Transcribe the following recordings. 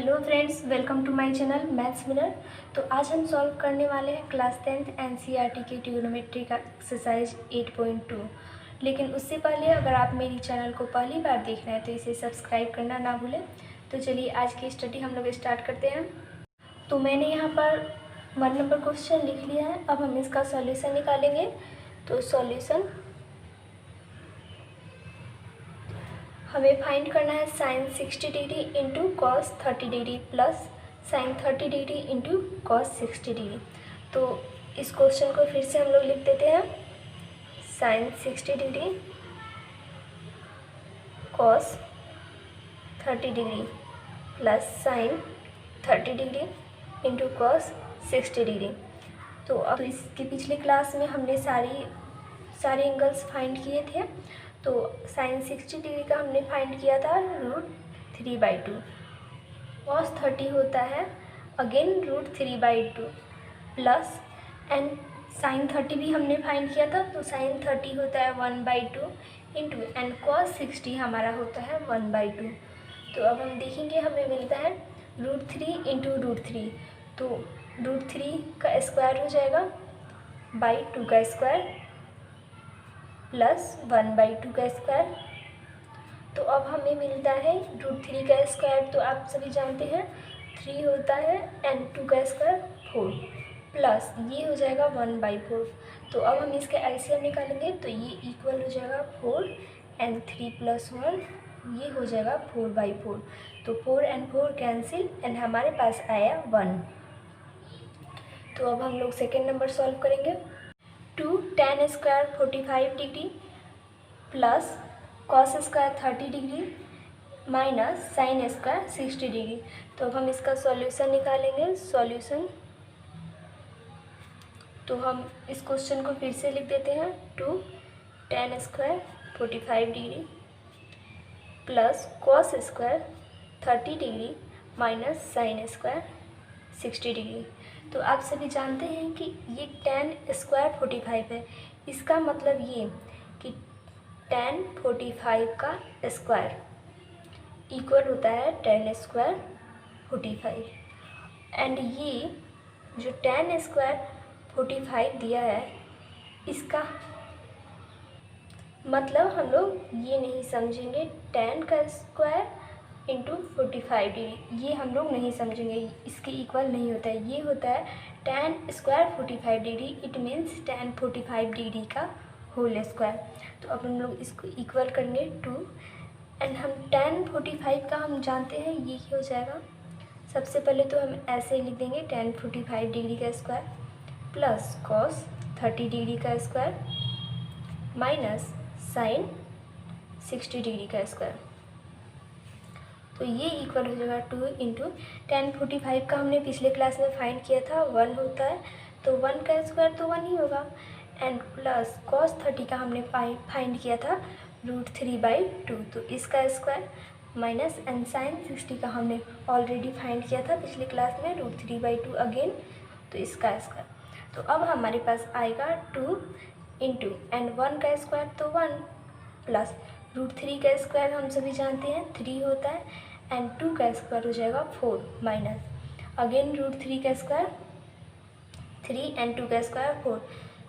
Hello friends, welcome to my channel maths winner. तो आज हम सॉल्व करने वाले हैं क्लास 10th एनसीईआरटी की ट्रिग्नोमेट्री का एक्सरसाइज 8.2। लेकिन उससे पहले अगर आप मेरी चैनल को पहली बार देख रहे हैं तो इसे सब्सक्राइब करना ना भूलें। तो चलिए आज की स्टडी हम लोग स्टार्ट करते हैं। तो मैंने यहाँ पर 1 नंबर क्वेश्चन लिख लिया है। अब हम इसका सॉल्यूशन निकालेंगे। तो सॉल्यूशन हमें फाइंड करना है sine 60 degree into cos 30 degree plus sine 30 degree into cos 60 degree. तो इस क्वेश्चन को फिर से हम लोग लिख देते हैं। Sine 60 degree cos 30 degree plus sine 30 degree into cos 60 degree. तो अब इसके पिछले क्लास में हमने सारे एंगल्स फाइंड किए थे। तो साइन 60 डिग्री का हमने फाइंड किया था √3/2। कॉस 30 होता है अगेन √3/2 प्लस एंड साइन 30 भी हमने फाइंड किया था। तो साइन 30 होता है 1/2 इंटू एंड कॉस 60 हमारा होता है 1/2। तो अब हम देखेंगे हमें मिलता है √3 इंटू √3। तो √3 का स्क्वायर हो जाएगा बाई 2 का स्क्वायर प्लस 1/2 का स्क्वायर। तो अब हमें मिलता है √3 का स्क्वायर। तो आप सभी जानते हैं 3 होता है एंड 2 का स्क्वायर 4 प्लस ये हो जाएगा 1/4। तो अब हम इसके एलसीएम निकालेंगे। तो ये इक्वल हो जाएगा 4 एंड 3 + 1 ये हो जाएगा 4/4। तो 4 एंड 4 कैंसिल एंड हमारे पास आया 1। तो अब हम लोग सेकेंड नंबर सॉल्व करेंगे। 2 tan square 45 degree plus cos square 30 degree minus sine square 60 degree. तो अब हम इसका सॉल्यूशन निकालेंगे। सॉल्यूशन तो हम इस क्वेश्चन को फिर से लिख देते हैं। 2 tan square 45 degree plus cos square 30 degree minus sine square 60 degree. तो आप सभी जानते हैं कि ये tan स्क्वायर 45 है। इसका मतलब ये कि tan 45 का स्क्वायर इक्वल होता है tan स्क्वायर 45। एंड ये जो tan स्क्वायर 45 दिया है इसका मतलब हम लोग ये नहीं समझेंगे tan का स्क्वायर इंटू 45 डिग्री, ये हम लोग नहीं समझेंगे। इसके इक्वल नहीं होता है। ये होता है tan square 45 degree. It means tan 45 degree का होल स्क्वायर। तो अब हम लोग इसको इक्वल करेंगे 2 एंड हम tan 45 का हम जानते हैं ये हो जाएगा। सबसे पहले तो हम ऐसे लिख देंगे tan 45 डिग्री का स्क्वायर प्लस कॉस 30 डिग्री का स्क्वायर माइनस साइन 60 डिग्री का स्क्वायर। तो ये इक्वल हो जाएगा 2 इंटू tan 45 का हमने पिछले क्लास में फाइंड किया था 1 होता है। तो 1 का स्क्वायर तो 1 ही होगा एंड प्लस cos 30 का हमने फाइंड किया था √3/2। तो इसका स्क्वायर माइनस एंड साइन 60 का हमने ऑलरेडी फाइंड किया था पिछले क्लास में √3/2 अगेन। तो इसका स्क्वायर। तो अब हमारे पास आएगा 2 इंटू एंड 1 का स्क्वायर तो 1 प्लस √3 का स्क्वायर हम सभी जानते हैं 3 होता है एंड 2 का स्क्वायर हो जाएगा 4 माइनस अगेन √3 का स्क्वायर 3 एंड 2 का स्क्वायर 4।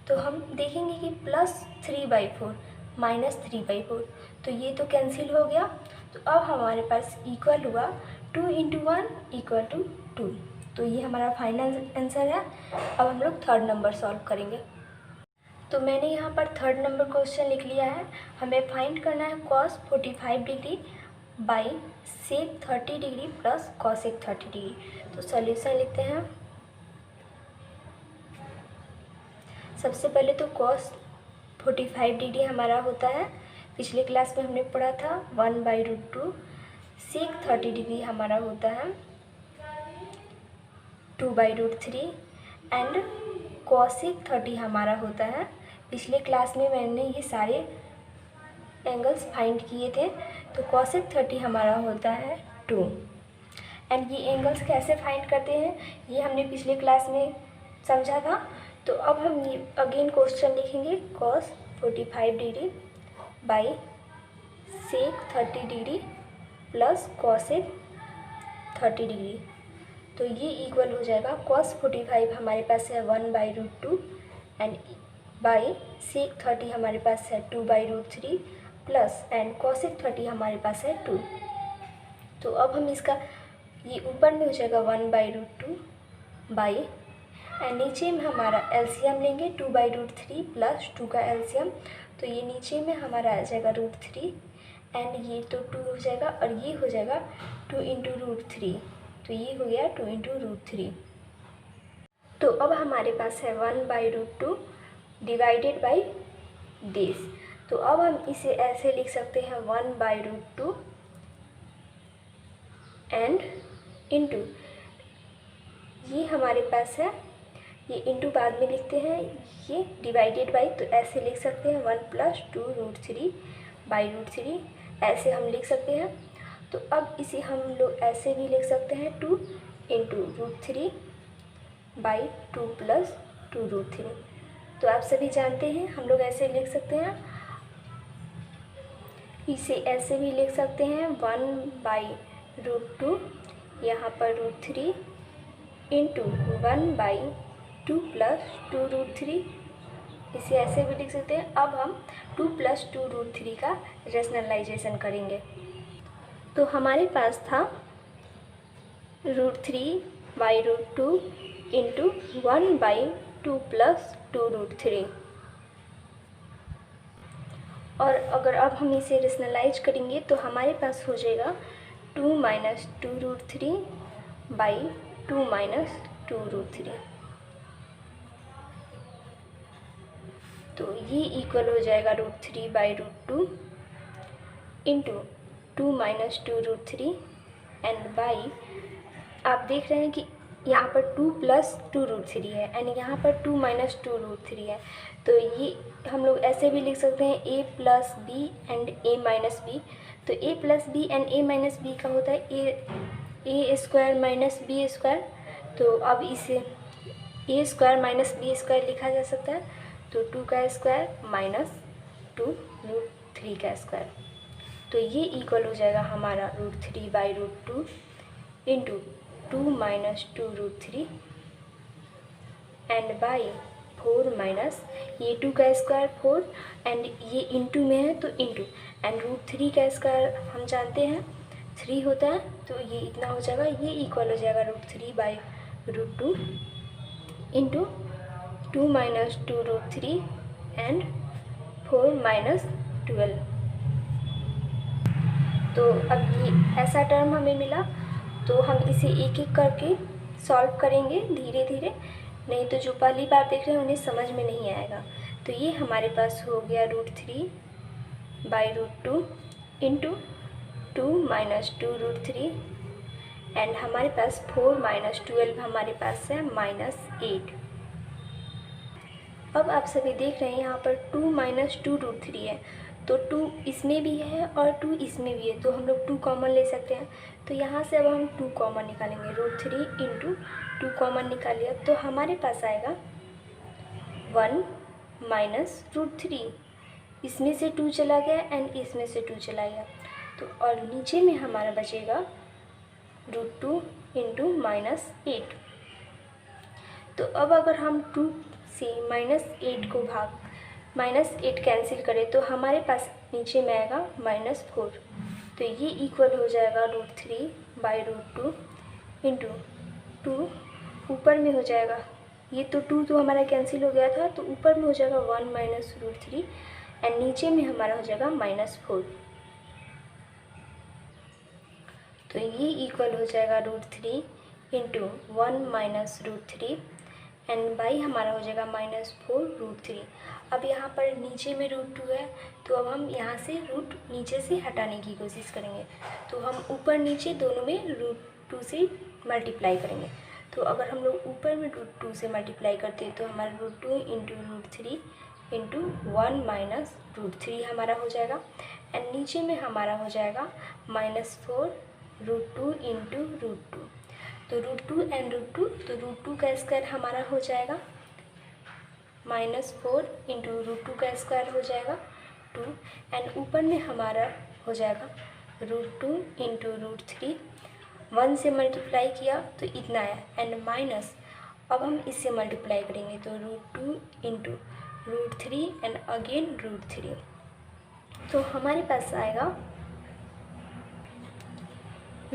तो हम देखेंगे कि +3/4 माइनस 3/4। तो ये तो कैंसिल हो गया। तो अब हमारे पास इक्वल हुआ 2 इंटू 1 इक्वल टू 2। तो ये हमारा फाइनल आंसर है। अब हम लोग थर्ड नंबर सॉल्व करेंगे। तो मैंने यहाँ पर थर्ड नंबर क्वेश्चन लिख लिया है। हमें फाइंड करना है cos 45 degree by sec 30 degree plus cosec 30 degree. तो सॉल्यूशन लिखते हैं। सबसे पहले तो cos 45 डिग्री हमारा होता है, पिछले क्लास में हमने पढ़ा था 1/√2। sec 30 डिग्री हमारा होता है 2/√3 एंड cosec 30 हमारा होता है, पिछले क्लास में मैंने ये सारे एंगल्स फाइंड किए थे। तो cosec 30 हमारा होता है 2 एंड ये एंगल्स कैसे फाइंड करते हैं ये हमने पिछले क्लास में समझा था। तो अब हम ये अगेन क्वेश्चन लिखेंगे cos 45 degree by sec 30 degree plus cosec 30 degree. तो ये इक्वल हो जाएगा cos 45 हमारे पास है 1/√2 एंड बाई sec 30 हमारे पास है 2/√3 प्लस एंड cosec 30 हमारे पास है 2। तो अब हम इसका ये ऊपर में हो जाएगा 1/√2 बाई एंड नीचे में हमारा एलसीएम लेंगे 2/√3 प्लस 2 का एलसीएम, तो ये नीचे में हमारा आ जाएगा √3 एंड ये तो 2 हो जाएगा और ये हो जाएगा 2 × √3, तो ये हो गया 2 × √3। तो अब हमारे पास है 1/√2 डिवाइडेड बाई दिस। तो अब हम इसे ऐसे लिख सकते हैं 1/√2 एंड इंटू ये हमारे पास है, ये इंटू बाद में लिखते हैं, ये डिवाइडेड बाई, तो ऐसे लिख सकते हैं 1 + 2√3/√3 ऐसे हम लिख सकते हैं। तो अब इसे हम लोग ऐसे भी लिख सकते हैं 2 × √3/2 + 2√3। तो आप सभी जानते हैं हम लोग ऐसे लिख सकते हैं, इसे ऐसे भी लिख सकते हैं 1/√2 यहाँ पर √3 × 1/2 + 2√3, इसे ऐसे भी लिख सकते हैं। अब हम 2 + 2√3 का रेशनलाइजेशन करेंगे। तो हमारे पास था √3/√2 × 1/2 + 2√3, और अगर अब हम इसे रेशनलाइज करेंगे तो हमारे पास हो जाएगा 2 - 2√3/2 - 2√3। तो ये इक्वल हो जाएगा √3/√2 × 2 - 2√3 एंड बाई, आप देख रहे हैं कि यहाँ पर 2 + 2√3 है एंड यहाँ पर 2 - 2√3 है। तो ये हम लोग ऐसे भी लिख सकते हैं a + b and a - b। तो a + b and a - b का होता है a² - b²। तो अब इसे a² - b² लिखा जा सकता है, तो 2 का स्क्वायर माइनस 2√3 का स्क्वायर। तो ये इक्वल हो जाएगा हमारा √3/√2 × 2 - 2√3 एंड बाई 4 माइनस ये 2 का स्क्वायर 4 एंड ये इंटू में है तो इंटू एंड √3 का स्क्वायर हम जानते हैं 3 होता है, तो ये इतना हो जाएगा। ये इक्वल हो जाएगा √3/√2 × 2 - 2√3 एंड 4 - 12। तो अब ये ऐसा टर्म हमें मिला, तो हम इसे एक एक करके सॉल्व करेंगे धीरे धीरे, नहीं तो जो पहली बार देख रहे हैं उन्हें समझ में नहीं आएगा। तो ये हमारे पास हो गया √3/√2 × 2 - 2√3 एंड हमारे पास 4 - 12 हमारे पास है -8। अब आप सभी देख रहे हैं यहाँ पर 2 - 2√3 है, तो 2 इसमें भी है और 2 इसमें भी है, तो हम लोग 2 कॉमन ले सकते हैं। तो यहाँ से अब हम 2 कॉमन निकालेंगे, √3 × 2 कॉमन निकाल लिया, तो हमारे पास आएगा 1 - √3, इसमें से 2 चला गया एंड इसमें से 2 चला गया, तो और नीचे में हमारा बचेगा √2 × -8। तो अब अगर हम 2 से -8 को -8 कैंसिल करें तो हमारे पास नीचे में आएगा -4। तो ये इक्वल हो जाएगा √3/√2 × 2, ऊपर में हो जाएगा ये तो 2 तो हमारा कैंसिल हो गया था, तो ऊपर में हो जाएगा 1 - √3 एंड नीचे में हमारा हो जाएगा -4। तो ये इक्वल हो जाएगा √3 × 1 - √3 एंड बाई हमारा हो जाएगा -4√3। अब यहाँ पर नीचे में √2 है, तो अब हम यहाँ से रूट नीचे से हटाने की कोशिश करेंगे। तो हम ऊपर नीचे दोनों में √2 से मल्टीप्लाई करेंगे। तो अगर हम लोग ऊपर में √2 से मल्टीप्लाई करते हैं तो हमारा √2 × √3 × 1 - √3 हमारा हो जाएगा एंड नीचे में हमारा हो जाएगा -4 √2 × √2। तो √2 एंड √2, तो √2 का स्क्वायर हमारा हो जाएगा -4 × √2 का स्क्वायर हो जाएगा 2 एंड ऊपर में हमारा हो जाएगा √2 × √3 1 से मल्टीप्लाई किया तो इतना आया, एंड माइनस अब हम इससे मल्टीप्लाई करेंगे तो √2 इंटू √3 एंड अगेन √3, तो हमारे पास आएगा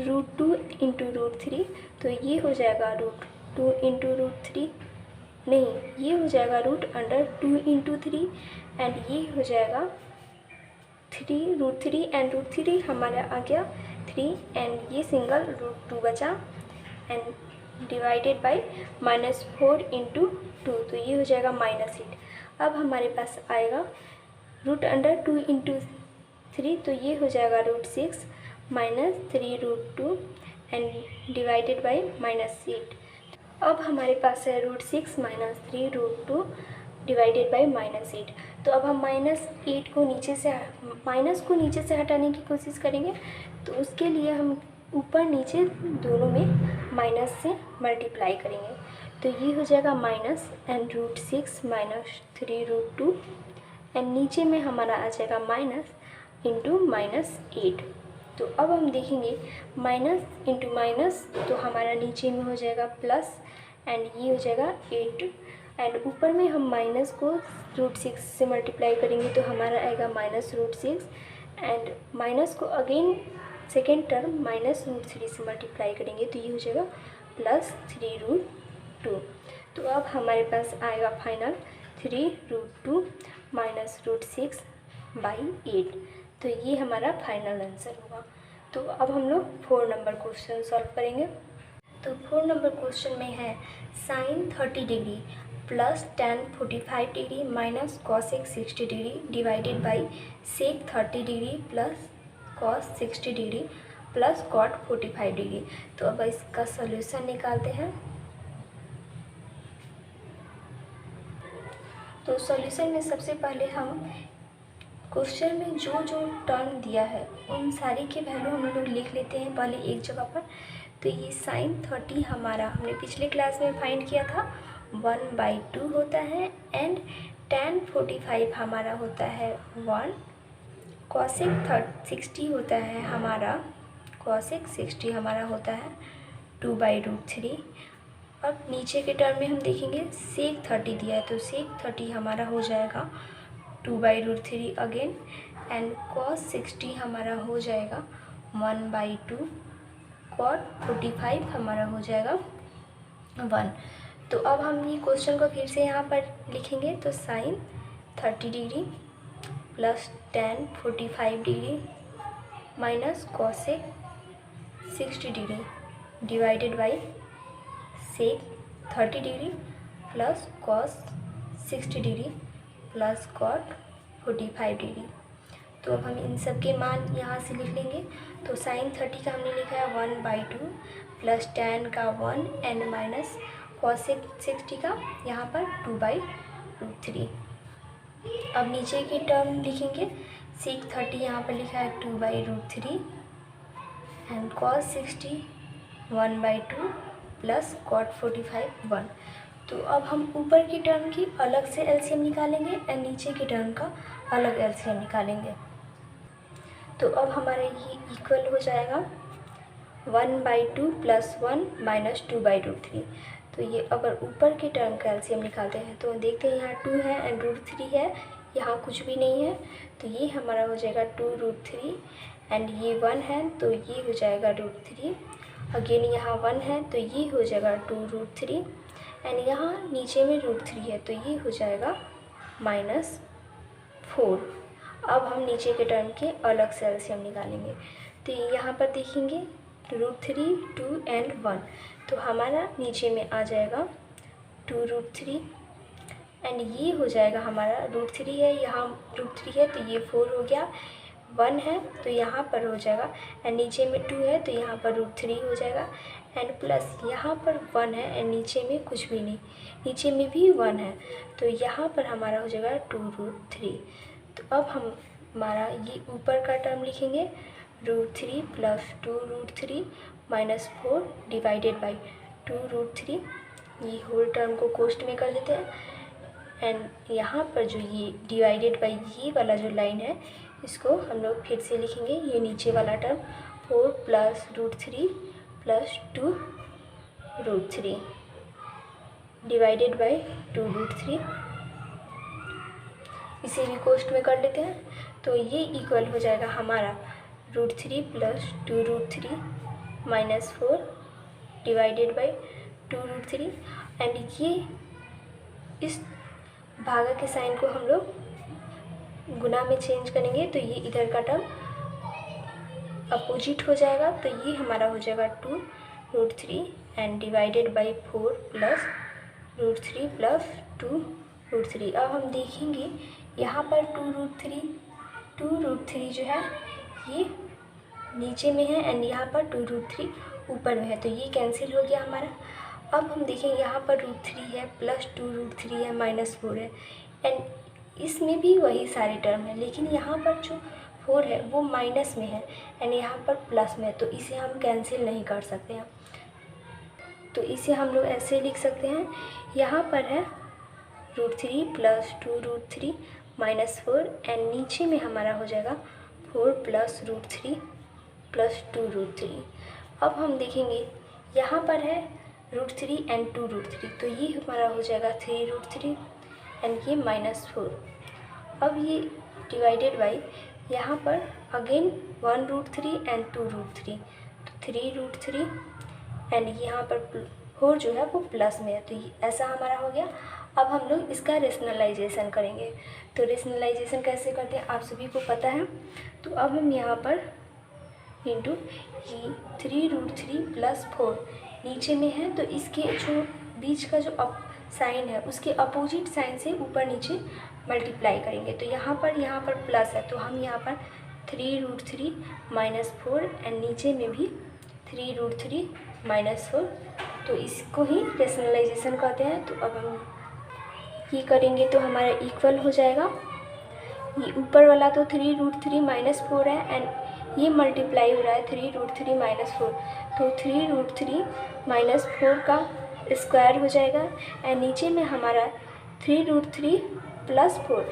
√2 इंटू √3, तो ये हो जाएगा √2 इंटू √3, नहीं ये हो जाएगा √2 इंटू 3 एंड ये हो जाएगा √3 एंड √3 हमारा आ गया 3 एंड ये सिंगल √2 बचा एंड डिवाइडेड बाई -4 इंटू 2, तो ये हो जाएगा -8। अब हमारे पास आएगा √2 इंटू 3, तो ये हो जाएगा √6 -3 √2 एंड डिवाइडेड बाई -8। अब हमारे पास है √6 -3 √2 डिवाइडेड बाई -8। तो अब हम माइनस को नीचे से हटाने की कोशिश करेंगे, तो उसके लिए हम ऊपर नीचे दोनों में माइनस से मल्टीप्लाई करेंगे, तो ये हो जाएगा माइनस एंड √6 -3 √2 एंड नीचे में हमारा आ जाएगा माइनस इंटू -8। तो अब हम देखेंगे माइनस इंटू माइनस, तो हमारा नीचे में हो जाएगा प्लस एंड ये हो जाएगा 8 एंड ऊपर में हम माइनस को √6 से मल्टीप्लाई करेंगे तो हमारा आएगा -√6 एंड माइनस को अगेन सेकेंड टर्म -√3 से मल्टीप्लाई करेंगे तो ये हो जाएगा +3 √2। तो अब हमारे पास आएगा फाइनल 3 √2 -√6 बाई 8, तो ये हमारा फाइनल आंसर होगा। तो अब हम लोग 4 नंबर क्वेश्चन सॉल्व करेंगे। तो 4 नंबर क्वेश्चन में है sin 30 degree plus tan 45 degree minus cosec 60 degree divided by sec 30 degree plus cos 60 degree plus cot 45 degree. तो अब इसका सॉल्यूशन निकालते हैं। तो सॉल्यूशन में सबसे पहले हम क्वेश्चन में जो जो टर्म दिया है उन सारी के वैल्यू हम लोग लिख लेते हैं पहले एक जगह पर। तो ये sin 30 हमारा हमने पिछले क्लास में फाइंड किया था 1/2 होता है एंड tan 45 हमारा होता है 1, cosec 60 होता है हमारा cosec 60 हमारा होता है 2/√3। अब नीचे के टर्म में हम देखेंगे sec 30 दिया है तो sec 30 हमारा हो जाएगा 2/√3 अगेन एंड cos 60 हमारा हो जाएगा 1/2, cot 45 हमारा हो जाएगा 1। तो अब हम ये क्वेश्चन को फिर से यहाँ पर लिखेंगे तो sin 30 degree plus tan 45 degree minus cosec 60 degree divided by sec 30 degree plus cos 60 degree plus cot 45 degree. तो अब हम इन सब के मान यहाँ से लिख लेंगे। तो sin 30 का हमने लिखा है 1/2 प्लस tan का 1 एंड माइनस cosec 60 का यहाँ पर 2/√3। अब नीचे की टर्म लिखेंगे sec 30 यहाँ पर लिखा है 2/√3 एंड cos 60 1/2 प्लस cot 45 1। तो अब हम ऊपर की टर्म की अलग से एलसीएम निकालेंगे एंड नीचे की टर्म का अलग एलसीएम निकालेंगे। तो अब हमारा ये इक्वल हो जाएगा 1/2 प्लस 1 माइनस 2/√3। तो ये अगर ऊपर के टर्म का एलसीएम निकालते हैं तो देखते हैं यहाँ 2 है एंड √3 है, यहाँ कुछ भी नहीं है तो ये हमारा हो जाएगा 2√3 एंड ये 1 है तो ये हो जाएगा √3 अगेन यहाँ 1 है तो ये हो जाएगा 2√3 एंड यहाँ नीचे में √3 है तो ये हो जाएगा -4। अब हम नीचे के टर्म के अलग से एलसीएम निकालेंगे। तो यहाँ पर देखेंगे √3 2 एंड 1 तो हमारा नीचे में आ जाएगा 2√3 एंड ये हो जाएगा हमारा √3 है, यहाँ √3 है तो ये 4 हो गया, 1 है तो यहाँ पर हो जाएगा एंड नीचे में 2 है तो यहाँ पर √3 हो जाएगा एंड प्लस यहाँ पर 1 है एंड नीचे में कुछ भी नहीं, नीचे में भी 1 है तो यहाँ पर हमारा हो जाएगा 2√3। तो अब हम हमारा ये ऊपर का टर्म लिखेंगे √3 प्लस 2√3 माइनस 4 डिवाइडेड बाई 2√3। ये होल टर्म को कोष्ट में कर लेते हैं एंड यहाँ पर जो ये डिवाइडेड बाई ये वाला जो लाइन है इसको हम लोग फिर से लिखेंगे। ये नीचे वाला term 4 plus √3 plus 2 root 3 divided by 2 root 3। इसे भी कोष्ट में कर लेते हैं, तो ये इक्वल हो जाएगा हमारा root 3 plus 2 root 3 minus 4 divided by 2 root 3। And ये इस भागा के साइन को हम लोग गुना में चेंज करेंगे, तो ये इधर का टर्म अपोजिट हो जाएगा, तो ये हमारा हो जाएगा 2 root 3 and divided by 4 plus root 3 plus 2 root 3। अब हम देखेंगे यहाँ पर 2 रूट 3 जो है ये नीचे में है एंड यहाँ पर 2 रूट 3 ऊपर में है, तो ये कैंसिल हो गया हमारा। अब हम देखेंगे यहाँ पर रूट 3 है प्लस 2 रूट 3 है माइनस 4 है एंड इसमें भी वही सारे टर्म है, लेकिन यहाँ पर जो 4 है वो माइनस में है एंड यहाँ पर प्लस में है, तो इसे हम कैंसिल नहीं कर सकते हैं। तो इसे हम लोग ऐसे लिख सकते हैं, यहाँ पर है root 3 plus 2 root 3 minus 4 and नीचे में हमारा हो जाएगा 4 प्लस रूट 3 प्लस 2 रूट 3। अब हम देखेंगे यहाँ पर है रूट 3 एंड 2 रूट 3, तो ये हमारा हो जाएगा 3 रूट 3 एंड ये माइनस 4। अब ये डिवाइडेड बाई यहाँ पर अगेन 1 रूट 3 एंड 2 रूट 3, तो 3 रूट 3 एंड यहाँ पर 4 जो है वो प्लस में है, तो ये ऐसा हमारा हो गया। अब हम लोग इसका रेशनलाइजेशन करेंगे, तो रेशनलाइजेशन कैसे करते हैं आप सभी को पता है। तो अब हम यहाँ पर इंटू ये 3 रूट 3 प्लस 4 नीचे में है, तो इसके जो बीच का जो साइन है उसके अपोजिट साइन से ऊपर नीचे मल्टीप्लाई करेंगे, तो यहाँ पर प्लस है, तो हम यहाँ पर 3 रूट 3 माइनस 4 एंड नीचे में भी 3 रूट 3 माइनस 4, तो इसको ही रेशनलाइजेशन कहते हैं। तो अब हम ये करेंगे तो हमारा इक्वल हो जाएगा, ये ऊपर वाला तो 3 रूट 3 माइनस 4 है एंड ये मल्टीप्लाई हो रहा है 3 रूट 3 माइनस 4, तो 3 रूट 3 माइनस 4 का स्क्वायर हो जाएगा एंड नीचे में हमारा 3 root 3 plus 4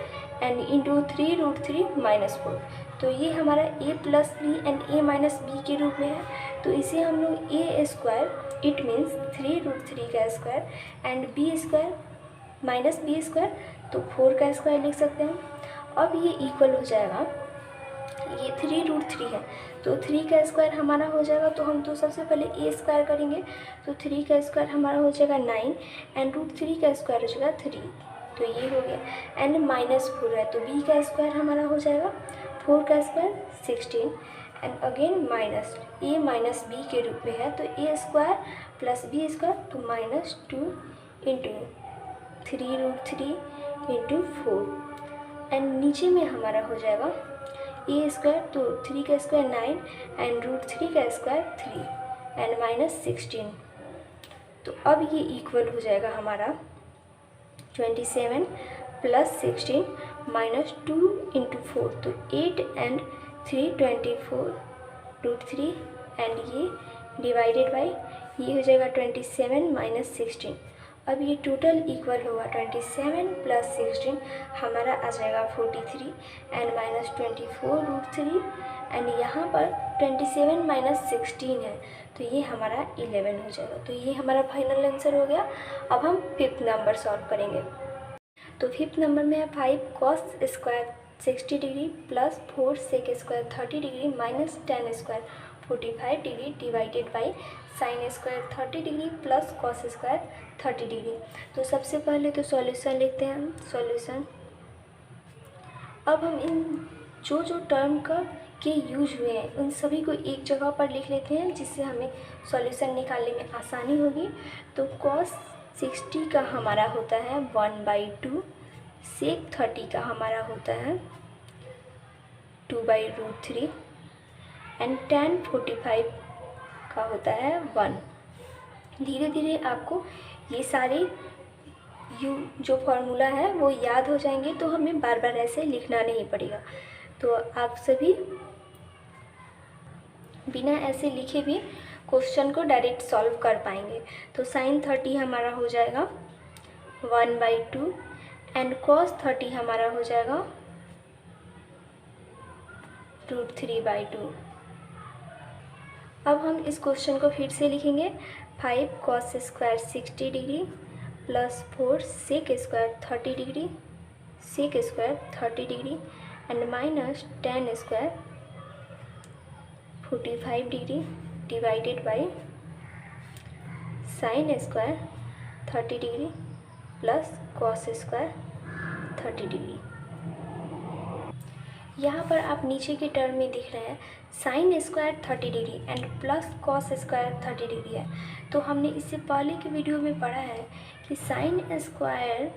and into 3 root 3 minus 4, तो ये हमारा a plus B and a minus B के रूप में है, तो इसे हम लोग a square it means 3 root 3 का square and b square minus B square, तो 4 का स्क्वायर लिख सकते हैं। अब ये इक्वल हो जाएगा, ये 3 रूट 3 है, तो 3 का स्क्वायर हमारा हो जाएगा, तो हम तो सबसे पहले a स्क्वायर करेंगे, तो 3 का स्क्वायर हमारा हो जाएगा 9 एंड रूट 3 का स्क्वायर हो जाएगा 3, तो ये हो गया एंड माइनस 4 है, तो b का स्क्वायर हमारा हो जाएगा 4 का square 16 and again minus a minus B के रूप में है, तो a square plus b square, तो minus 2 into 3 root 3 into 4 and नीचे में हमारा हो जाएगा a स्क्वायर, तो 3 का स्क्वायर 9 एंड रूट 3 का स्क्वायर 3 एंड माइनस 16, तो अब ये इक्वल हो जाएगा हमारा 27 प्लस 16 माइनस 2 इंटू 4, तो 8 एंड 3 24 रूट 3 एंड ये डिवाइडेड बाई ये हो जाएगा 27 माइनस 16। अब ये टोटल इक्वल होगा 27 प्लस 16 हमारा आ जाएगा 43 एंड माइनस 24 रूट 3 एंड यहाँ पर 27 माइनस 16 है, तो ये हमारा 11 हो जाएगा, तो ये हमारा फाइनल आंसर हो गया। अब हम 5th नंबर सॉल्व करेंगे, तो 5th नंबर में है 5 cos square 60 degree plus 4 sec square 30 degree minus 10 square 45 degree divided by sine square 30 degree plus cos square 30 degree. तो सबसे पहले तो सॉल्यूशन लिखते हैं हम सॉल्यूशन। अब हम इन जो टर्म का के यूज हुए हैं उन सभी को एक जगह पर लिख लेते हैं, जिससे हमें सॉल्यूशन निकालने में आसानी होगी। तो कॉस 60 का हमारा होता है 1/2, सेक 30 का हमारा होता है 2/√3 एंड tan 45 का होता है 1। धीरे धीरे आपको ये सारे जो फॉर्मूला है वो याद हो जाएंगे, तो हमें बार बार ऐसे लिखना नहीं पड़ेगा। तो आप सभी बिना ऐसे लिखे भी क्वेश्चन को डायरेक्ट सॉल्व कर पाएंगे। तो साइन 30 हमारा हो जाएगा 1/2 एंड कॉस 30 हमारा हो जाएगा √3/2। अब हम इस क्वेश्चन को फिर से लिखेंगे। 5 cos square 60 degree plus 4 sec square 30 degree and minus 10 square 45 degree divided by sine square 30 degree plus cos square 30 degree. यहाँ पर आप नीचे के टर्म में दिख रहे हैं sign square 30 degree and plus cos square 30 degree है। तो हमने इससे पहले की वीडियो में पढ़ा है कि sine square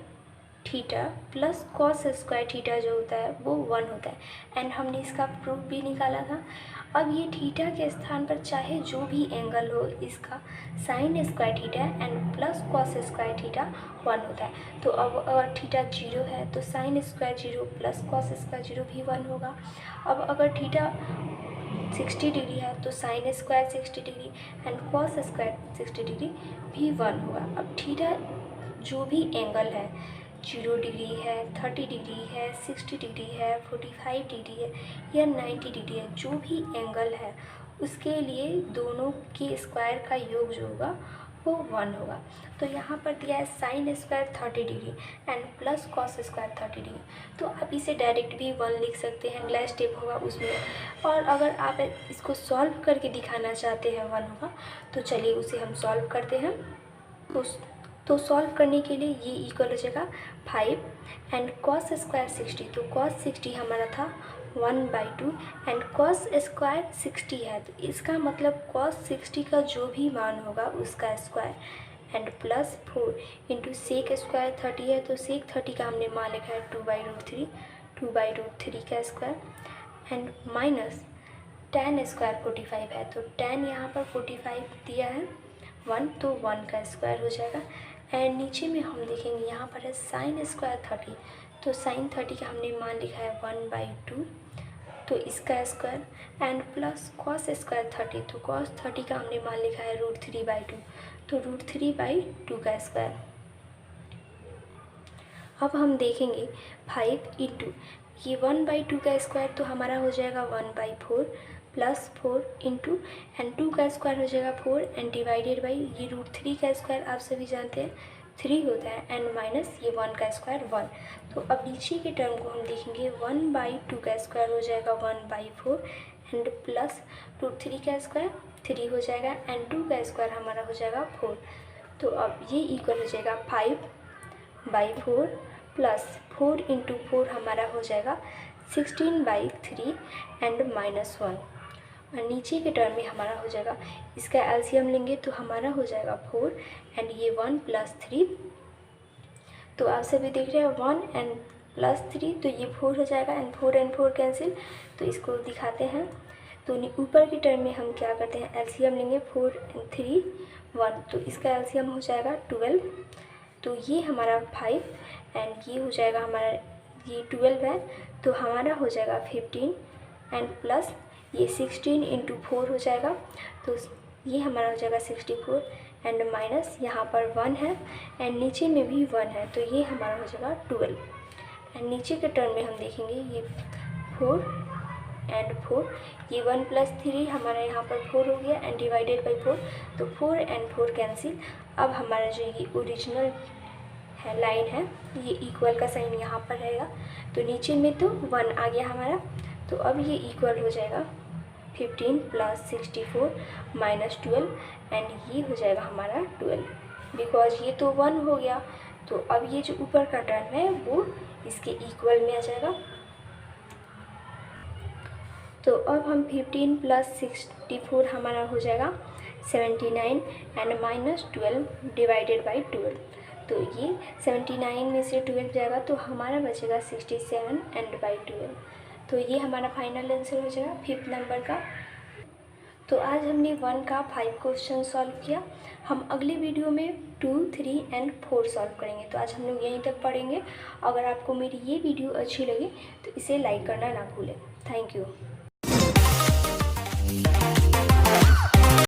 theta plus cos square theta जो होता है वो 1 होता है एंड हमने इसका प्रूफ भी निकाला था। अब ये थीटा के स्थान पर चाहे जो भी एंगल हो, इसका sine square theta and plus cos square theta 1 होता है। तो अब अगर थीटा 0 है तो sine square 0 plus cos square 0 भी 1 होगा। अब अगर थीटा 60 डिग्री है तो sine square 60 degree and cos square 60 degree भी 1 होगा। अब थीटा जो भी एंगल है 0 डिग्री है, 30 डिग्री है, 60 डिग्री है, 45 डिग्री है या 90 डिग्री है, जो भी एंगल है उसके लिए दोनों के स्क्वायर का योग जो होगा वो 1 होगा। तो यहाँ पर दिया है sign square 30 degree and plus cos square 30 degree, तो आप इसे डायरेक्ट भी 1 लिख सकते हैं, अगला स्टेप होगा उसमें। और अगर आप इसको सॉल्व करके दिखाना चाहते हैं 1 होगा तो चलिए उसे हम सॉल्व करते हैं। तो सॉल्व करने के लिए ये इक्वल हो जाएगा 5 एंड कॉस स्क्वायर 60, तो कॉस 60 हमारा था 1/2 एंड कॉस स्क्वायर 60 है तो इसका मतलब कॉस 60 का जो भी मान होगा उसका square and plus 4 into sec square 30 है तो सेक 30 का हमने मान लिखा है 2/√3 का square and minus tan square 45 है तो tan यहाँ पर 45 दिया है 1 तो 1 का स्क्वायर हो जाएगा। एंड नीचे में हम देखेंगे यहाँ पर है साइन स्क्वायर 30, तो साइन 30 का हमने मान लिखा है 1/2 तो इसका square and plus cos square 30, तो कॉस 30 का हमने मान लिखा है √3/2 तो √3/2 का स्क्वायर। अब हम देखेंगे 5 इंटू ये 1/2 का स्क्वायर तो हमारा हो जाएगा 1/4 प्लस 4 इंटू एंड 2 का स्क्वायर हो जाएगा 4 एंड डिवाइडेड बाई ये √3 का स्क्वायर आप सभी जानते हैं 3 होता है एंड माइनस ये 1 का स्क्वायर 1। तो अब नीचे के टर्म को हम देखेंगे 1/2 का स्क्वायर हो जाएगा 1/4 एंड प्लस √3 का स्क्वायर 3 हो जाएगा एंड 2 का स्क्वायर हमारा हो जाएगा 4। तो अब ये इक्वल हो जाएगा 5/4 प्लस 4 इंटू 4 हमारा हो जाएगा 16/3 एंड -1 और नीचे के टर्म में हमारा हो जाएगा, इसका एलसीएम लेंगे तो हमारा हो जाएगा 4 एंड ये 1 + 3, तो आप सभी देख रहे हैं 1 एंड +3 तो ये 4 हो जाएगा एंड 4 एंड 4 कैंसिल, तो इसको दिखाते हैं। तो ऊपर के टर्म में हम क्या करते हैं एलसीएम लेंगे 4 एंड 3 1 तो इसका एलसीएम हो जाएगा 12, तो ये हमारा 5 एंड ये हो जाएगा हमारा ये 12 है तो हमारा हो जाएगा 15 एंड प्लस ये 16 इंटू 4 हो जाएगा तो ये हमारा हो जाएगा 64 एंड माइनस यहाँ पर 1 है एंड नीचे में भी 1 है तो ये हमारा हो जाएगा 12 एंड नीचे के टर्म में हम देखेंगे ये 4 एंड 4 ये 1 + 3 हमारा यहाँ पर 4 हो गया एंड डिवाइडेड बाई 4 तो 4 एंड 4 कैंसिल। अब हमारा जो ये ओरिजिनल है लाइन है ये इक्वल का साइन यहाँ पर रहेगा तो नीचे में तो 1 आ गया हमारा, तो अब ये इक्वल हो जाएगा 15 + 64 - 12 एंड ये हो जाएगा हमारा 12 बिकॉज ये तो 1 हो गया तो अब ये जो ऊपर का टर्म है वो इसके इक्वल में आ जाएगा। तो अब हम 15 + 64 हमारा हो जाएगा 79 एंड -12 डिवाइडेड बाई 12, तो ये 79 में से 12 जाएगा तो हमारा बचेगा 67 एंड बाई 12, तो ये हमारा फाइनल आंसर हो जाएगा 5th नंबर का। तो आज हमने 1 का 5 क्वेश्चन सॉल्व किया। हम अगले वीडियो में 2, 3 एंड 4 सॉल्व करेंगे। तो आज हम लोग यहीं तक पढ़ेंगे। अगर आपको मेरी ये वीडियो अच्छी लगी तो इसे लाइक करना ना भूलें। Thank you.